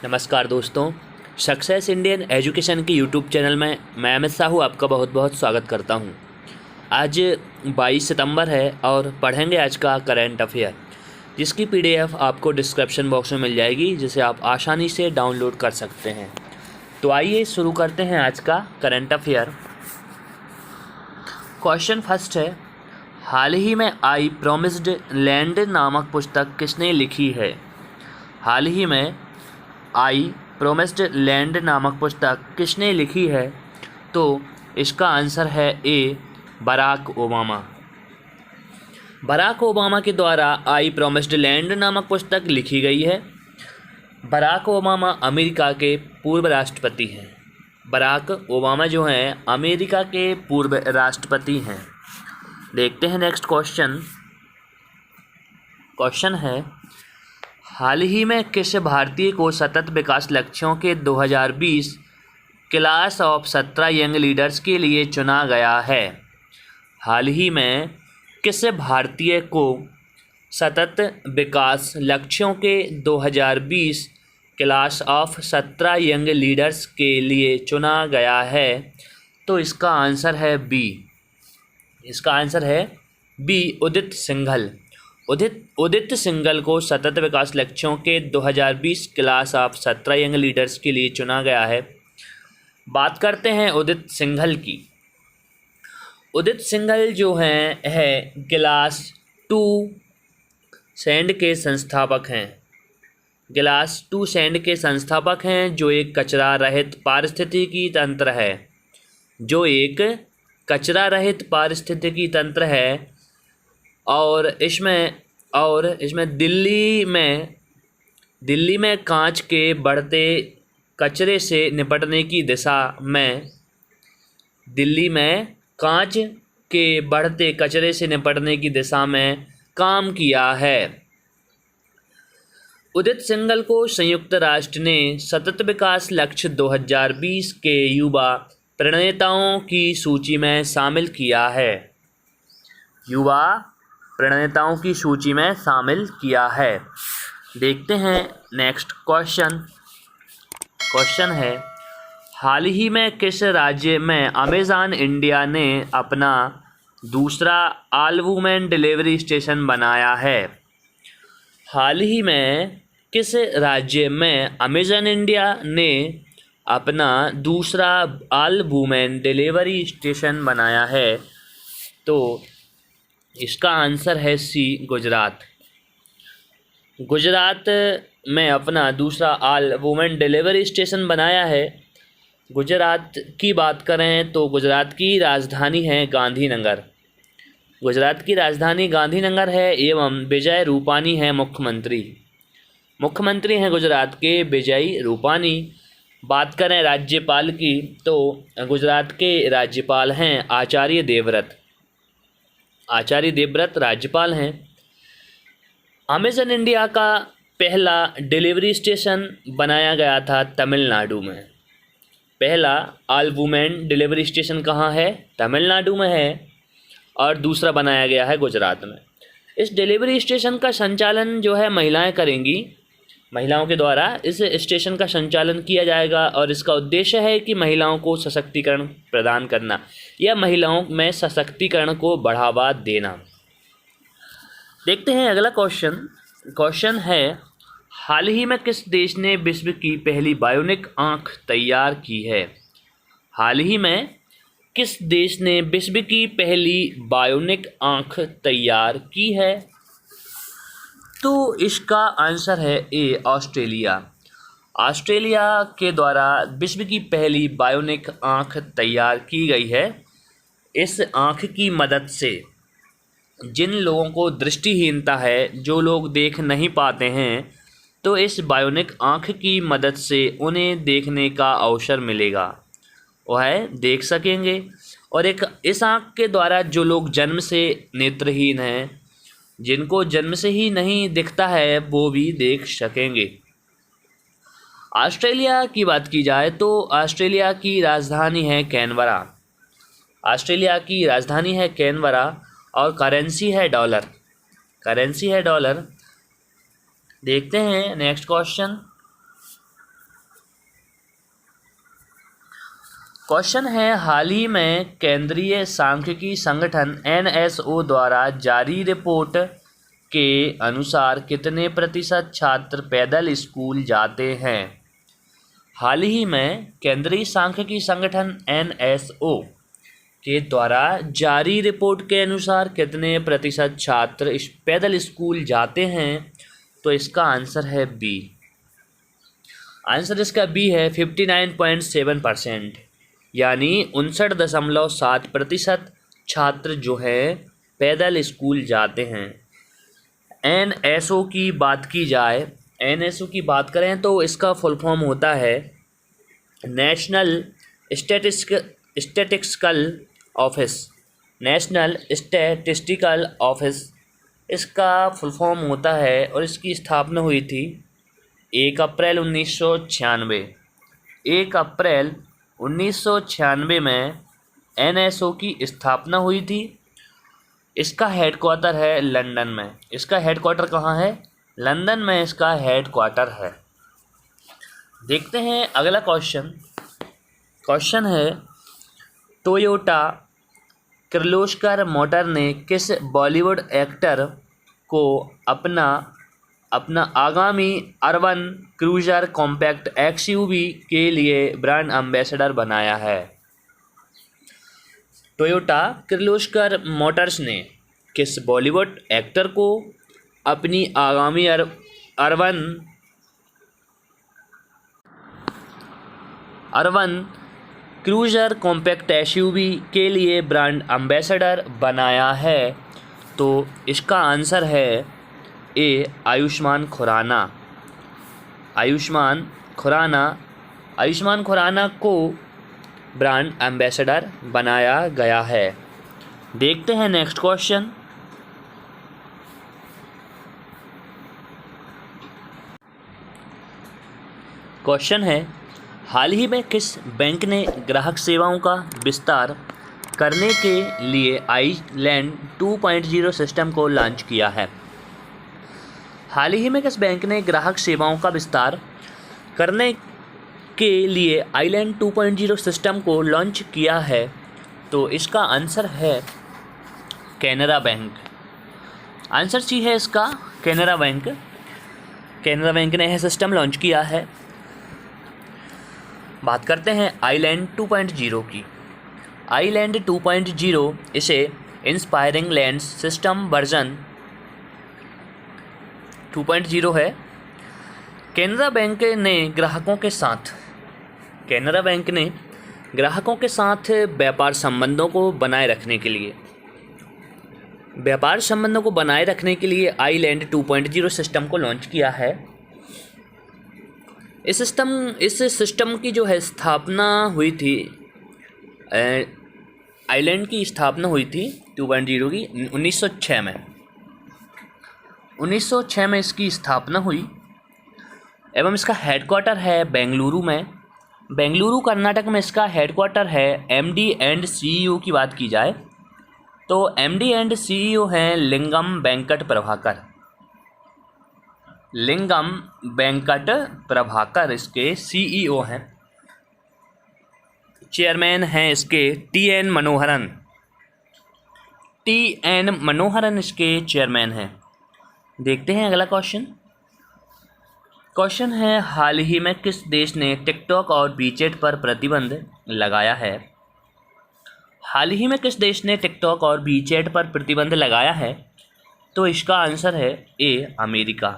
नमस्कार दोस्तों, success Indian education के यूट्यूब चैनल में मैं अमित साहू आपका बहुत बहुत स्वागत करता हूं। आज 22 सितंबर है और पढ़ेंगे आज का करंट अफेयर, जिसकी पीडीएफ आपको डिस्क्रिप्शन बॉक्स में मिल जाएगी, जिसे आप आसानी से डाउनलोड कर सकते हैं। तो आइए शुरू करते हैं आज का करंट अफेयर। क्वेश्चन फर्स्ट है, हाल ही में आई प्रॉमिस्ड लैंड नामक पुस्तक किसने लिखी है? हाल ही में आई प्रॉमिस्ड लैंड नामक पुस्तक किसने लिखी है? तो इसका आंसर है ए, बराक ओबामा। बराक ओबामा के द्वारा आई प्रॉमिस्ड लैंड नामक पुस्तक लिखी गई है। बराक ओबामा अमेरिका के पूर्व राष्ट्रपति हैं। बराक ओबामा जो हैं अमेरिका के पूर्व राष्ट्रपति हैं। देखते हैं नेक्स्ट क्वेश्चन। क्वेश्चन है, हाल ही में किस भारतीय को सतत विकास लक्ष्यों के 2020 क्लास ऑफ 17 यंग लीडर्स के लिए चुना गया है? हाल ही में किस भारतीय को सतत विकास लक्ष्यों के 2020 क्लास ऑफ 17 यंग लीडर्स के लिए चुना गया है? तो इसका आंसर है बी। इसका आंसर है बी, उदित सिंघल। उदित सिंघल को सतत विकास लक्ष्यों के 2020 क्लास ऑफ 17 यंग लीडर्स के लिए चुना गया है। बात करते हैं उदित सिंघल की। उदित सिंघल जो है क्लास 2 सैंड के संस्थापक हैं। क्लास 2 सैंड के संस्थापक हैं, जो एक कचरा रहित पारिस्थितिकी तंत्र है। जो एक कचरा रहित पारिस्थितिकी तंत्र है और इसमें दिल्ली में कांच के बढ़ते कचरे से निपटने की दिशा में दिल्ली में कांच के बढ़ते कचरे से निपटने की दिशा में काम किया है। उदित सिंघल को संयुक्त राष्ट्र ने सतत विकास लक्ष्य 2020 के युवा प्रणेताओं की सूची में शामिल किया है। युवा प्रणेताओं की सूची में शामिल किया है। देखते हैं नेक्स्ट क्वेश्चन। क्वेश्चन है, हाल ही में किस राज्य में अमेज़न इंडिया ने अपना दूसरा ऑल वुमेन डिलीवरी स्टेशन बनाया है? हाल ही में किस राज्य में अमेज़न इंडिया ने अपना दूसरा ऑल वुमेन डिलीवरी स्टेशन बनाया है? तो इसका आंसर है सी, गुजरात। गुजरात में अपना दूसरा ऑल वुमेन डिलीवरी स्टेशन बनाया है। गुजरात की बात करें तो गुजरात की राजधानी है गांधीनगर। गुजरात की राजधानी गांधीनगर है एवं विजय रूपानी है मुख्यमंत्री। मुख्यमंत्री हैं गुजरात के विजय रूपानी। बात करें राज्यपाल की तो गुजरात के राज्यपाल हैं आचार्य देवव्रत। आचार्य देवव्रत राज्यपाल हैं। अमेज़न इंडिया का पहला डिलीवरी स्टेशन बनाया गया था तमिलनाडु में। पहला ऑल वुमेन डिलीवरी स्टेशन कहाँ है? तमिलनाडु में है। और दूसरा बनाया गया है गुजरात में। इस डिलीवरी स्टेशन का संचालन जो है महिलाएं करेंगी। महिलाओं के द्वारा इस स्टेशन का संचालन किया जाएगा और इसका उद्देश्य है कि महिलाओं को सशक्तिकरण प्रदान करना या महिलाओं में सशक्तिकरण को बढ़ावा देना। देखते हैं अगला क्वेश्चन। क्वेश्चन है, हाल ही में किस देश ने विश्व की पहली बायोनिक आँख तैयार की है? हाल ही में किस देश ने विश्व की पहली बायोनिक आँख तैयार की है? तो इसका आंसर है ए, ऑस्ट्रेलिया। ऑस्ट्रेलिया के द्वारा विश्व की पहली बायोनिक आँख तैयार की गई है। इस आँख की मदद से जिन लोगों को दृष्टिहीनता है, जो लोग देख नहीं पाते हैं, तो इस बायोनिक आँख की मदद से उन्हें देखने का अवसर मिलेगा। वह देख सकेंगे। और एक इस आँख के द्वारा जो लोग जन्म से नेत्रहीन हैं, जिनको जन्म से ही नहीं दिखता है, वो भी देख सकेंगे। ऑस्ट्रेलिया की बात की जाए तो ऑस्ट्रेलिया की राजधानी है कैनबरा। ऑस्ट्रेलिया की राजधानी है कैनबरा और करेंसी है डॉलर। करेंसी है डॉलर। देखते हैं नेक्स्ट क्वेश्चन। क्वेश्चन है, हाल ही में केंद्रीय सांख्यिकी संगठन NSO द्वारा जारी रिपोर्ट के अनुसार कितने प्रतिशत छात्र पैदल स्कूल जाते हैं? हाल ही में केंद्रीय सांख्यिकी संगठन NSO के द्वारा जारी रिपोर्ट के अनुसार कितने प्रतिशत छात्र पैदल स्कूल जाते हैं? तो इसका आंसर है बी। आंसर इसका बी है 59.7%, यानी 59.7% छात्र जो है पैदल स्कूल जाते हैं। NSO की बात की जाए, NSO की बात करें तो इसका फुल फॉर्म होता है national statistical office. National statistical office इसका फुल फॉर्म होता है और इसकी स्थापना हुई थी 1 अप्रैल 1996। 1 अप्रैल 1996 में NSO की स्थापना हुई थी। इसका हेडक्वार्टर है लंदन में। इसका हेडक्वार्टर कहाँ है? लंदन में इसका हेडक्वार्टर है। देखते हैं अगला क्वेश्चन। क्वेश्चन है, टोयोटा किर्लोस्कर मोटर ने किस बॉलीवुड एक्टर को अपना आगामी अर्बन क्रूजर कॉम्पैक्ट XUV के लिए ब्रांड एम्बेसडर बनाया है? टोयोटा किर्लोस्कर मोटर्स ने किस बॉलीवुड एक्टर को अपनी आगामी अर्बन क्रूजर कॉम्पैक्ट SUV के लिए ब्रांड एम्बेसडर बनाया है? तो इसका आंसर है ए, आयुष्मान खुराना। आयुष्मान खुराना को ब्रांड एम्बेसडर बनाया गया है। देखते हैं नेक्स्ट क्वेश्चन। क्वेश्चन है, हाल ही में किस बैंक ने ग्राहक सेवाओं का विस्तार करने के लिए आइलैंड 2.0 सिस्टम को लॉन्च किया है? हाल ही में किस बैंक ने ग्राहक सेवाओं का विस्तार करने के लिए आइलैंड 2.0 सिस्टम को लॉन्च किया है? तो इसका आंसर है कैनरा बैंक। आंसर सी है इसका कैनरा बैंक। कैनरा बैंक ने यह सिस्टम लॉन्च किया है। बात करते हैं आइलैंड 2.0 की। आइलैंड 2.0 इसे इंस्पायरिंग लैंड्स सिस्टम वर्जन 2.0 है। कैनरा बैंक ने ग्राहकों के साथ व्यापार संबंधों को बनाए रखने के लिए आइलैंड 2.0 सिस्टम को लॉन्च किया है। इस सिस्टम की जो है स्थापना हुई थी, आइलैंड की स्थापना हुई थी 2.0 की 1906 में। 1906 में इसकी स्थापना हुई एवं इसका हेडक्वार्टर है बेंगलुरु में। बेंगलुरु कर्नाटक में इसका हेडक्वार्टर है। MD एंड CEO की बात की जाए तो MD एंड CEO हैं लिंगम वेंकट प्रभाकर इसके CEO हैं। चेयरमैन हैं इसके TN मनोहरन इसके चेयरमैन हैं। देखते हैं अगला क्वेश्चन। क्वेश्चन है, हाल ही में किस देश ने टिकटॉक और वीचैट पर प्रतिबंध लगाया है? हाल ही में किस देश ने टिकटॉक और वीचैट पर प्रतिबंध लगाया है? तो इसका आंसर है ए, अमेरिका।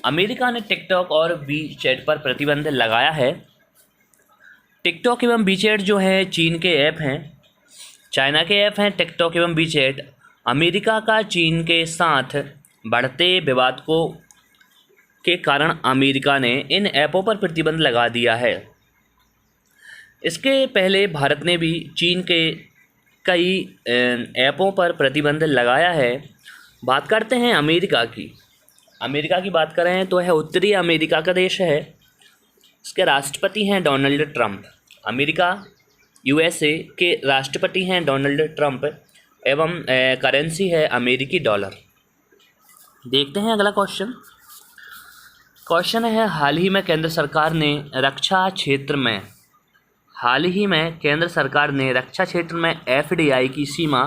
अमेरिका ने टिकटॉक और वीचैट पर प्रतिबंध लगाया है। टिकटॉक एवं वीचैट जो है चीन के ऐप हैं, चाइना के ऐप हैं। टिकटॉक एवं वीचैट अमेरिका का चीन के साथ बढ़ते विवाद के कारण अमेरिका ने इन ऐपों पर प्रतिबंध लगा दिया है। इसके पहले भारत ने भी चीन के कई ऐपों पर प्रतिबंध लगाया है। बात करते हैं अमेरिका की। अमेरिका की बात करें तो यह उत्तरी अमेरिका का देश है। इसके राष्ट्रपति हैं डोनाल्ड ट्रंप। अमेरिका USA के राष्ट्रपति हैं डोनाल्ड ट्रंप एवं करेंसी है अमेरिकी डॉलर। देखते हैं अगला क्वेश्चन। क्वेश्चन है, हाल ही में केंद्र सरकार ने रक्षा क्षेत्र में हाल ही में केंद्र सरकार ने रक्षा क्षेत्र में FDI की सीमा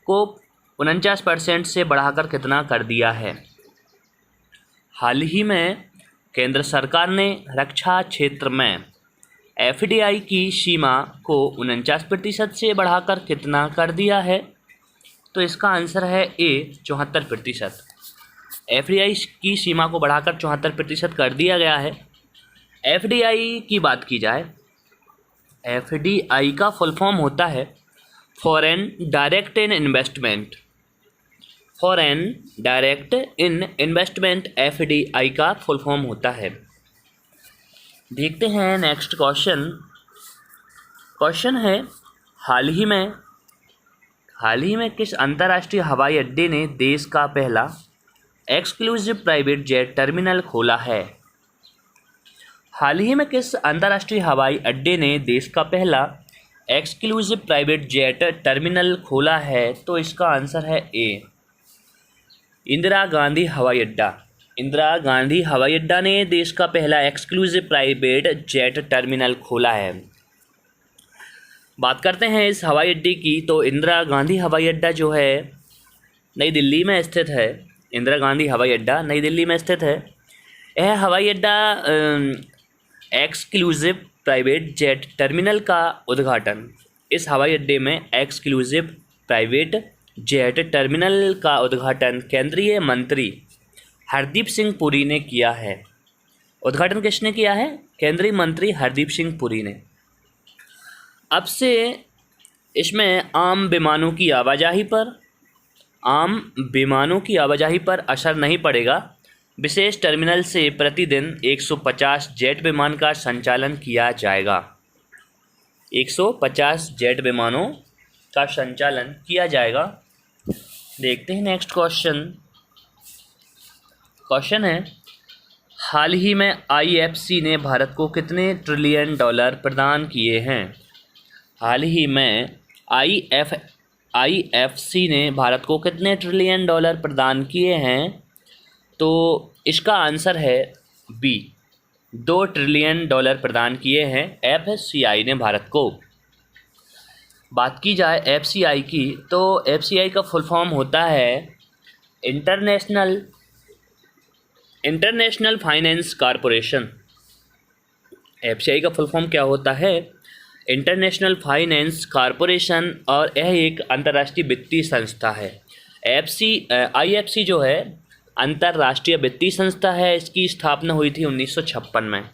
को 49% से बढ़ाकर कितना कर दिया है? हाल ही में केंद्र सरकार ने रक्षा क्षेत्र में FDI की सीमा को 49% से बढ़ाकर कितना कर दिया है? तो इसका आंसर है A 74%। FDI की सीमा को बढ़ाकर 74% कर दिया गया है। FDI की बात की जाए, FDI का फुल फॉर्म होता है फॉरेन डायरेक्ट इन इन्वेस्टमेंट। फॉरेन डायरेक्ट इन इन्वेस्टमेंट FDI का फुल फॉर्म होता है। देखते हैं नेक्स्ट क्वेश्चन। क्वेश्चन है हाल ही में किस अंतर्राष्ट्रीय हवाई अड्डे ने देश का पहला एक्सक्लूसिव प्राइवेट जेट टर्मिनल खोला है? हाल ही में किस अंतर्राष्ट्रीय हवाई अड्डे ने देश का पहला एक्सक्लूसिव प्राइवेट जेट टर्मिनल खोला है? तो इसका आंसर है A इंदिरा गांधी हवाई अड्डा। इंदिरा गांधी हवाई अड्डा ने देश का पहला एक्सक्लूसिव प्राइवेट जेट टर्मिनल खोला है। बात करते हैं इस हवाई अड्डे की, तो इंदिरा गांधी हवाई अड्डा जो है नई दिल्ली में स्थित है। इंदिरा गांधी हवाई अड्डा नई दिल्ली में स्थित है। यह हवाई अड्डा एक्सक्लूसिव प्राइवेट जेट टर्मिनल का उद्घाटन, इस हवाई अड्डे में एक्सक्लूसिव प्राइवेट जेट टर्मिनल का उद्घाटन केंद्रीय मंत्री हरदीप सिंह पुरी ने किया है। उद्घाटन किसने किया है? केंद्रीय मंत्री हरदीप सिंह पुरी ने। अब से इसमें आम विमानों की आवाजाही पर असर नहीं पड़ेगा। विशेष टर्मिनल से प्रतिदिन 150 जेट विमान का संचालन किया जाएगा। 150 जेट विमानों का संचालन किया जाएगा। देखते हैं नेक्स्ट क्वेश्चन। क्वेश्चन है हाल ही में IFC ने भारत को कितने ट्रिलियन डॉलर प्रदान किए हैं? हाल ही में IFC ने भारत को कितने ट्रिलियन डॉलर प्रदान किए हैं? तो इसका आंसर है B 2 ट्रिलियन डॉलर प्रदान किए हैं FCI ने भारत को। बात की जाए FCI की, तो FCI का फुल फॉर्म होता है इंटरनेशनल फाइनेंस कॉरपोरेशन। FCI का फुल फॉर्म क्या होता है? इंटरनेशनल फाइनेंस कॉरपोरेशन, और यह एक अंतर्राष्ट्रीय वित्तीय संस्था है। IFC जो है अंतर्राष्ट्रीय वित्तीय संस्था है। इसकी स्थापना हुई थी 1956 में।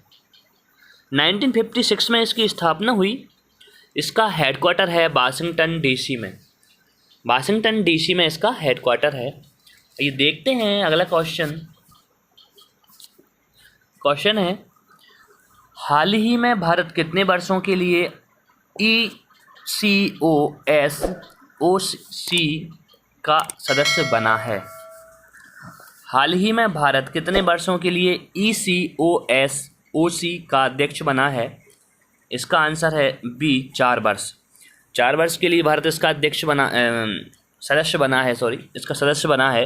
1956 में इसकी स्थापना हुई। इसका हेडक्वार्टर है वाशिंगटन DC में। वाशिंगटन DC में इसका हेडक्वार्टर है। ये देखते हैं अगला क्वेश्चन। क्वेश्चन है हाल ही में भारत कितने वर्षों के लिए ECOSOC का सदस्य बना है? हाल ही में भारत कितने वर्षों के लिए ECOSOC का अध्यक्ष बना है? इसका आंसर है B 4 वर्ष। 4 वर्ष के लिए भारत इसका अध्यक्ष सदस्य बना है। इसका सदस्य बना है।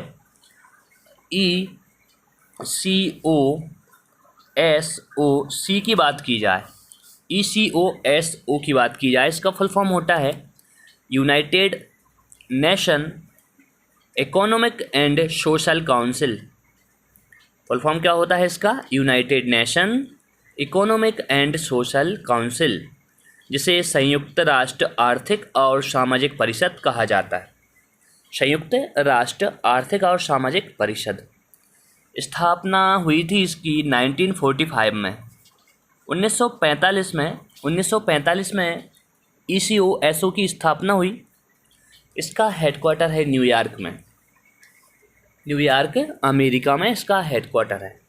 ECOSOC की बात की जाए, ECOSO की बात की जाए, इसका फुल फॉर्म होता है United nation economic and social council. Full form क्या होता है इसका? United nation economic and social council, जिसे संयुक्त राष्ट्र आर्थिक और सामाजिक परिषद कहा जाता है। संयुक्त राष्ट्र आर्थिक और सामाजिक परिषद। स्थापना हुई थी इसकी 1945 में। 1945 में ECOSO की स्थापना हुई। इसका हेडक्वार्टर है न्यूयॉर्क में। न्यूयॉर्क अमेरिका में इसका हेडक्वार्टर है।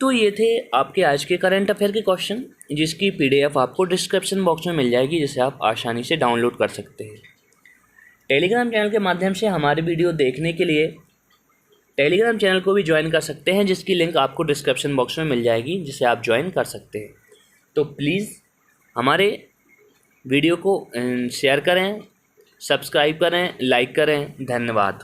तो ये थे आपके आज के करंट अफेयर के क्वेश्चन, जिसकी PDF आपको डिस्क्रिप्शन बॉक्स में मिल जाएगी, जिसे आप आसानी से डाउनलोड कर सकते हैं। टेलीग्राम चैनल के माध्यम से हमारे वीडियो देखने के लिए टेलीग्राम चैनल को भी ज्वाइन कर सकते हैं, जिसकी लिंक आपको डिस्क्रिप्शन बॉक्स में मिल जाएगी, जिसे आप ज्वाइन कर सकते हैं। तो प्लीज़ हमारे वीडियो को शेयर करें, सब्सक्राइब करें, लाइक करें। धन्यवाद।